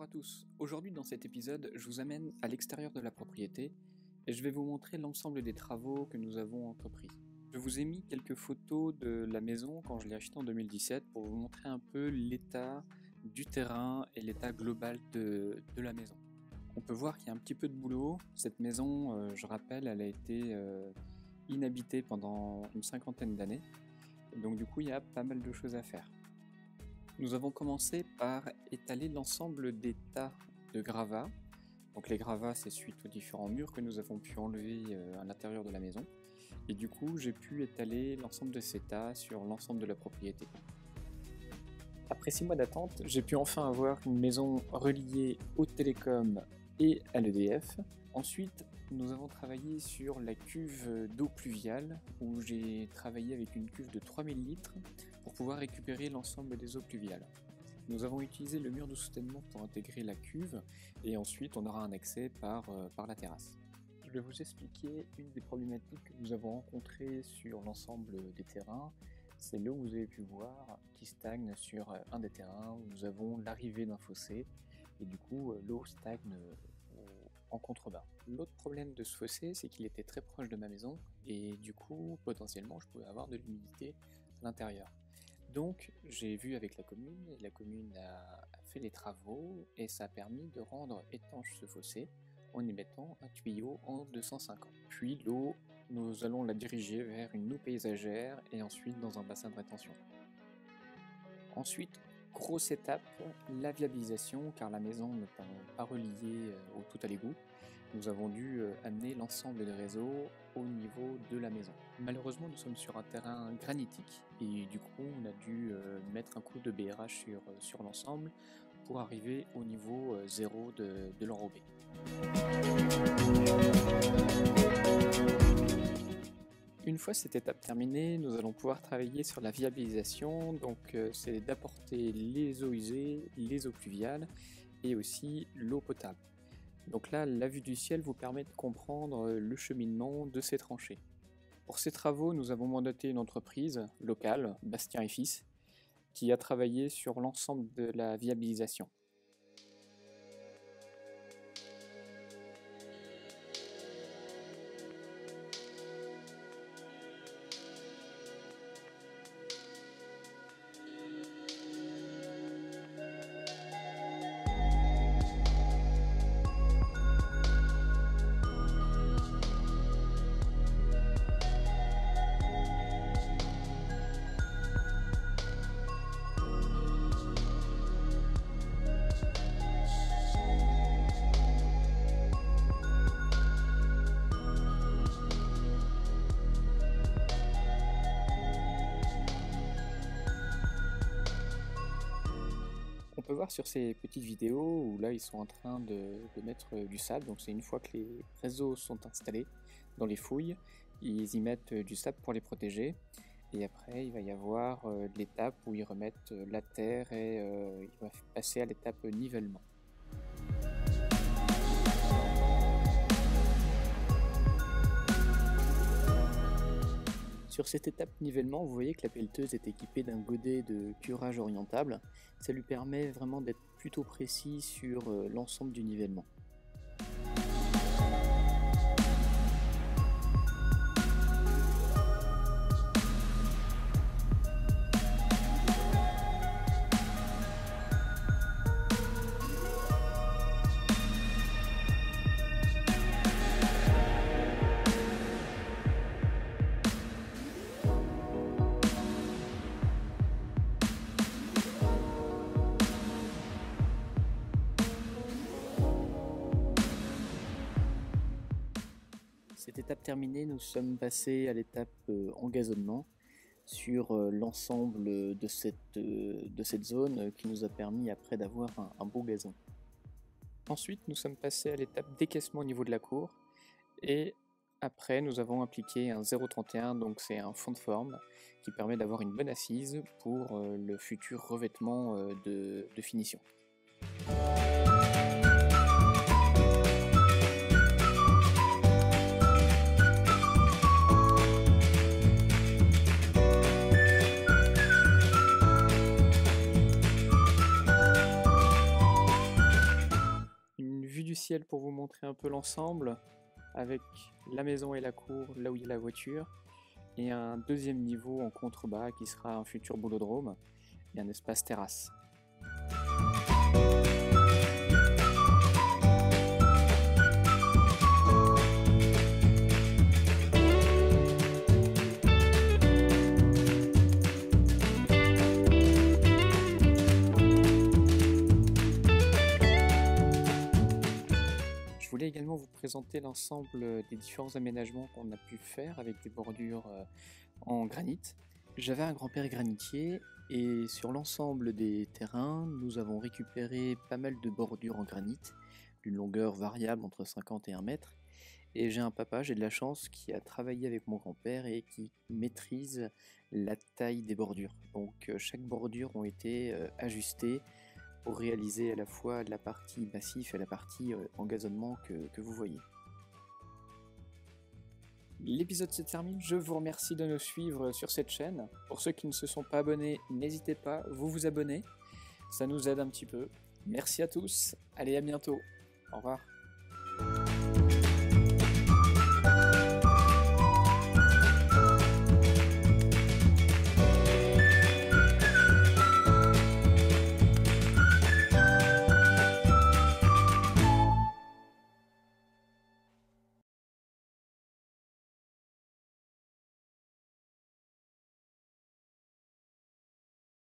à tous, aujourd'hui dans cet épisode, je vous amène à l'extérieur de la propriété et je vais vous montrer l'ensemble des travaux que nous avons entrepris. Je vous ai mis quelques photos de la maison quand je l'ai achetée en 2017 pour vous montrer un peu l'état du terrain et l'état global de la maison. On peut voir qu'il y a un petit peu de boulot. Cette maison, je rappelle, elle a été inhabitée pendant une cinquantaine d'années. Donc du coup, il y a pas mal de choses à faire. Nous avons commencé par étaler l'ensemble des tas de gravats. Donc les gravats, c'est suite aux différents murs que nous avons pu enlever à l'intérieur de la maison. Et du coup, j'ai pu étaler l'ensemble de ces tas sur l'ensemble de la propriété. Après 6 mois d'attente, j'ai pu enfin avoir une maison reliée au télécom et à l'EDF. Ensuite, nous avons travaillé sur la cuve d'eau pluviale, où j'ai travaillé avec une cuve de 3000 litres pour pouvoir récupérer l'ensemble des eaux pluviales. Nous avons utilisé le mur de soutènement pour intégrer la cuve, et ensuite on aura un accès par la terrasse. Je vais vous expliquer une des problématiques que nous avons rencontrées sur l'ensemble des terrains. C'est l'eau que vous avez pu voir qui stagne sur un des terrains où nous avons l'arrivée d'un fossé, et du coup l'eau stagne en contrebas. L'autre problème de ce fossé, c'est qu'il était très proche de ma maison et du coup, potentiellement, je pouvais avoir de l'humidité à l'intérieur. Donc, j'ai vu avec la commune, et la commune a fait les travaux et ça a permis de rendre étanche ce fossé en y mettant un tuyau en 250. Puis l'eau, nous allons la diriger vers une eau paysagère et ensuite dans un bassin de rétention. Ensuite, grosse étape, la viabilisation, car la maison n'étant pas reliée au tout à l'égout, nous avons dû amener l'ensemble des réseaux au niveau de la maison. Malheureusement, nous sommes sur un terrain granitique et du coup, on a dû mettre un coup de BRH sur l'ensemble pour arriver au niveau zéro de l'enrobé. Une fois cette étape terminée, nous allons pouvoir travailler sur la viabilisation, donc c'est d'apporter les eaux usées, les eaux pluviales et aussi l'eau potable. Donc là, la vue du ciel vous permet de comprendre le cheminement de ces tranchées. Pour ces travaux, nous avons mandaté une entreprise locale, Bastien et Fils, qui a travaillé sur l'ensemble de la viabilisation. On peut voir sur ces petites vidéos où là ils sont en train de mettre du sable, donc c'est une fois que les réseaux sont installés dans les fouilles, ils y mettent du sable pour les protéger et après il va y avoir l'étape où ils remettent la terre et il va passer à l'étape nivellement. Sur cette étape nivellement, vous voyez que la pelleteuse est équipée d'un godet de curage orientable. Ça lui permet vraiment d'être plutôt précis sur l'ensemble du nivellement. Cette étape terminée, nous sommes passés à l'étape engazonnement sur l'ensemble de cette zone qui nous a permis après d'avoir un beau gazon. Ensuite, nous sommes passés à l'étape décaissement au niveau de la cour et après nous avons appliqué un 0,31, donc c'est un fond de forme qui permet d'avoir une bonne assise pour le futur revêtement de finition. ciel pour vous montrer un peu l'ensemble, avec la maison et la cour, là où il y a la voiture, et un deuxième niveau en contrebas qui sera un futur boulodrome, et un espace terrasse. Je voulais également vous présenter l'ensemble des différents aménagements qu'on a pu faire avec des bordures en granit. J'avais un grand-père granitier et sur l'ensemble des terrains, nous avons récupéré pas mal de bordures en granit, d'une longueur variable entre 50 et 1 mètre. Et j'ai un papa, j'ai de la chance, qui a travaillé avec mon grand-père et qui maîtrise la taille des bordures. Donc chaque bordure ont été ajustées pour réaliser à la fois la partie massif et la partie engazonnement que vous voyez. L'épisode se termine, je vous remercie de nous suivre sur cette chaîne. Pour ceux qui ne se sont pas abonnés, n'hésitez pas, vous abonner, ça nous aide un petit peu. Merci à tous, allez à bientôt, au revoir.